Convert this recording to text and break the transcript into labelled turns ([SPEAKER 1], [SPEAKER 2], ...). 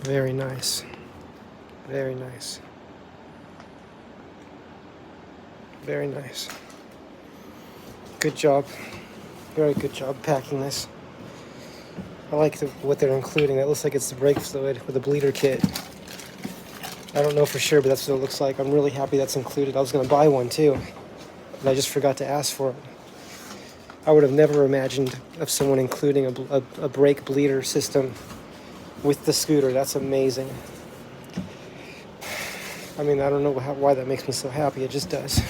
[SPEAKER 1] Very nice. Very nice. Very nice. Good job. Very good job packing this. I like what they're including. That looks like it's the brake fluid with a bleeder kit. I don't know for sure, but that's what it looks like. I'm really happy that's included. I was going to buy one too, and I just forgot to ask for it. I would have never imagined of someone including a brake bleeder system with the scooter. That's amazing. I mean, I don't know why that makes me so happy. It just does.